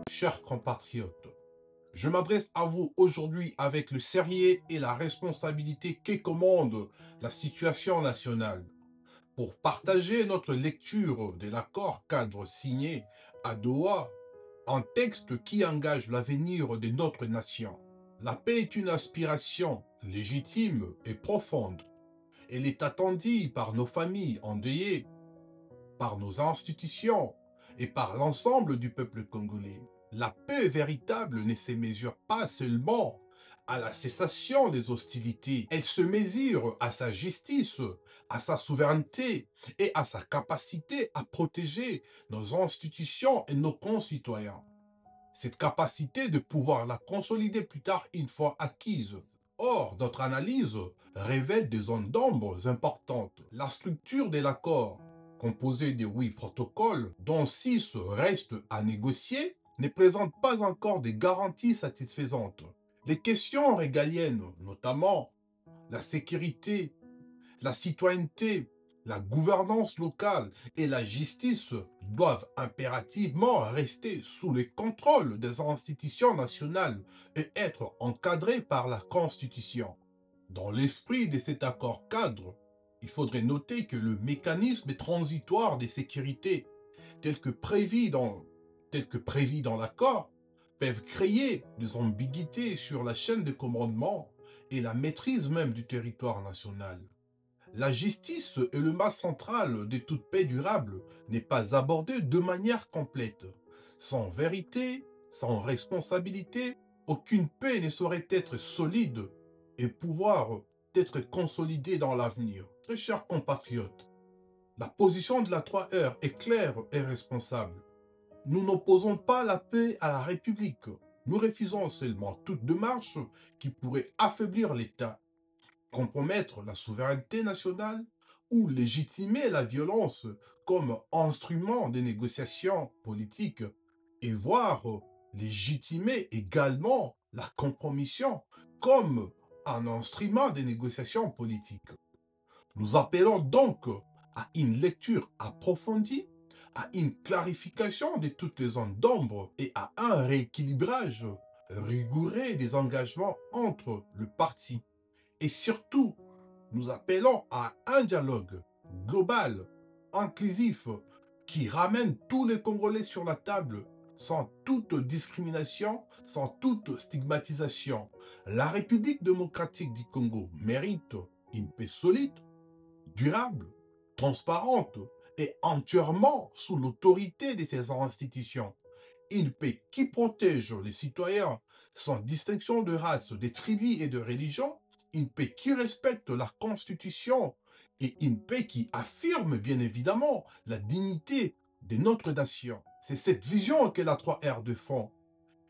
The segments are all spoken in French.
Chers compatriotes, je m'adresse à vous aujourd'hui avec le sérieux et la responsabilité qui commande la situation nationale pour partager notre lecture de l'accord cadre signé à Doha, un texte qui engage l'avenir de notre nation. La paix est une aspiration légitime et profonde. Elle est attendue par nos familles endeuillées, par nos institutions et par l'ensemble du peuple congolais. La paix véritable ne se mesure pas seulement à la cessation des hostilités, elle se mesure à sa justice, à sa souveraineté et à sa capacité à protéger nos institutions et nos concitoyens. Cette capacité de pouvoir la consolider plus tard une fois acquise. Or, notre analyse révèle des zones d'ombre importantes. La structure de l'accord, composé de 8 protocoles, dont 6 restent à négocier, ne présente pas encore de garanties satisfaisantes. Les questions régaliennes, notamment la sécurité, la citoyenneté, la gouvernance locale et la justice doivent impérativement rester sous le contrôle des institutions nationales et être encadrées par la Constitution. Dans l'esprit de cet accord cadre, il faudrait noter que le mécanisme transitoire de sécurité tel que prévu dans l'accord peuvent créer des ambiguïtés sur la chaîne de commandement et la maîtrise même du territoire national. La justice est le mât central de toute paix durable n'est pas abordée de manière complète. Sans vérité, sans responsabilité, aucune paix ne saurait être solide et pouvoir être consolidée dans l'avenir. Très chers compatriotes, la position de la 3R est claire et responsable. Nous n'opposons pas la paix à la République. Nous refusons seulement toute démarche qui pourrait affaiblir l'État, compromettre la souveraineté nationale ou légitimer la violence comme instrument de négociation politique et voire légitimer également la compromission comme un instrument de négociation politique. Nous appelons donc à une lecture approfondie, à une clarification de toutes les zones d'ombre et à un rééquilibrage rigoureux des engagements entre le parti. Et surtout, nous appelons à un dialogue global, inclusif, qui ramène tous les Congolais sur la table, sans toute discrimination, sans toute stigmatisation. La République démocratique du Congo mérite une paix solide, durable, transparente et entièrement sous l'autorité de ses institutions. Une paix qui protège les citoyens sans distinction de race, de tribus et de religion, une paix qui respecte la Constitution et une paix qui affirme bien évidemment la dignité de notre nation. C'est cette vision que la 3R défend.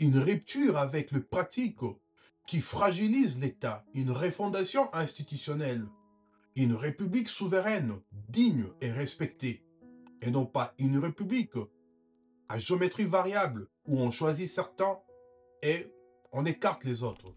Une rupture avec le pratique qui fragilise l'État, une refondation institutionnelle, une république souveraine, digne et respectée, et non pas une république à géométrie variable où on choisit certains et on écarte les autres.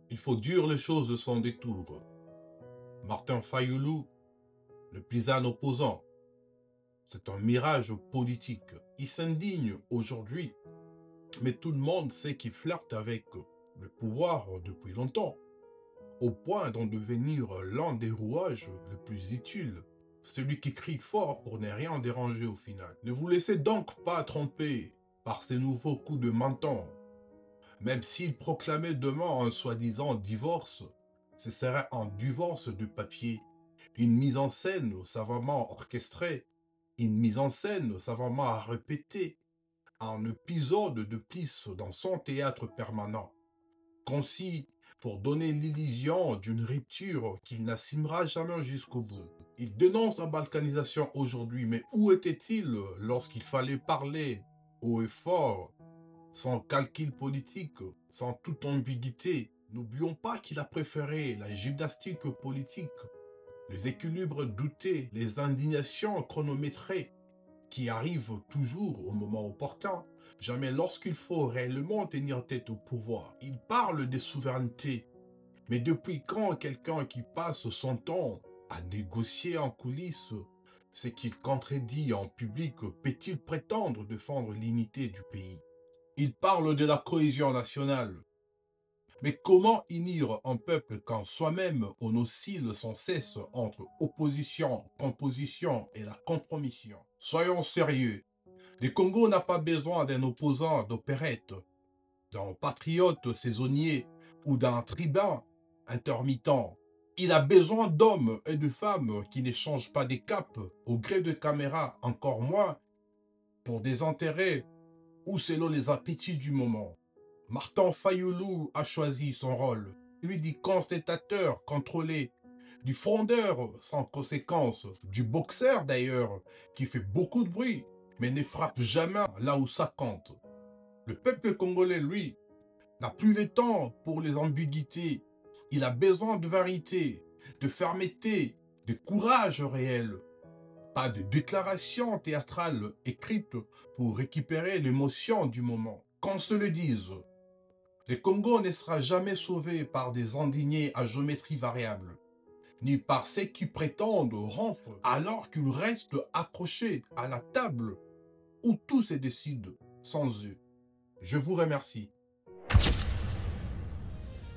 Il faut dire les choses sans détour. Martin Fayoulou, le paysan opposant, c'est un mirage politique. Il s'indigne aujourd'hui, mais tout le monde sait qu'il flirte avec le pouvoir depuis longtemps, au point d'en devenir l'un des rouages les plus utiles, celui qui crie fort pour ne rien déranger au final. Ne vous laissez donc pas tromper par ces nouveaux coups de menton. Même s'il proclamait demain un soi-disant divorce, ce serait un divorce de papier, une mise en scène savamment orchestrée, une mise en scène savamment répétée, un épisode de plus dans son théâtre permanent, concis pour donner l'illusion d'une rupture qu'il n'assumera jamais jusqu'au bout. Il dénonce la balkanisation aujourd'hui, mais où était-il lorsqu'il fallait parler haut et fort, sans calcul politique, sans toute ambiguïté? N'oublions pas qu'il a préféré la gymnastique politique, les équilibres doutés, les indignations chronométrées, qui arrive toujours au moment opportun, jamais lorsqu'il faut réellement tenir tête au pouvoir. Il parle des souverainetés, mais depuis quand quelqu'un qui passe son temps à négocier en coulisses ce qu'il contredit en public peut-il prétendre défendre l'unité du pays? Il parle de la cohésion nationale. Mais comment unir un peuple quand soi-même on oscille sans cesse entre opposition, composition et la compromission? Soyons sérieux. Le Congo n'a pas besoin d'un opposant d'opérette, d'un patriote saisonnier ou d'un tribun intermittent. Il a besoin d'hommes et de femmes qui n'échangent pas des caps au gré de caméras, encore moins pour des intérêts ou selon les appétits du moment. Martin Fayoulou a choisi son rôle, lui du constatateur contrôlé, du frondeur sans conséquence, du boxeur d'ailleurs, qui fait beaucoup de bruit, mais ne frappe jamais là où ça compte. Le peuple congolais, lui, n'a plus le temps pour les ambiguïtés. Il a besoin de vérité, de fermeté, de courage réel. Pas de déclaration théâtrale écrite pour récupérer l'émotion du moment. Qu'on se le dise, le Congo ne sera jamais sauvé par des indignés à géométrie variable, ni par ceux qui prétendent rompre alors qu'ils restent accrochés à la table où tout se décide sans eux. Je vous remercie.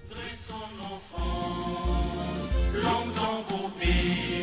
Dressons nos fronts, longtemps coupés.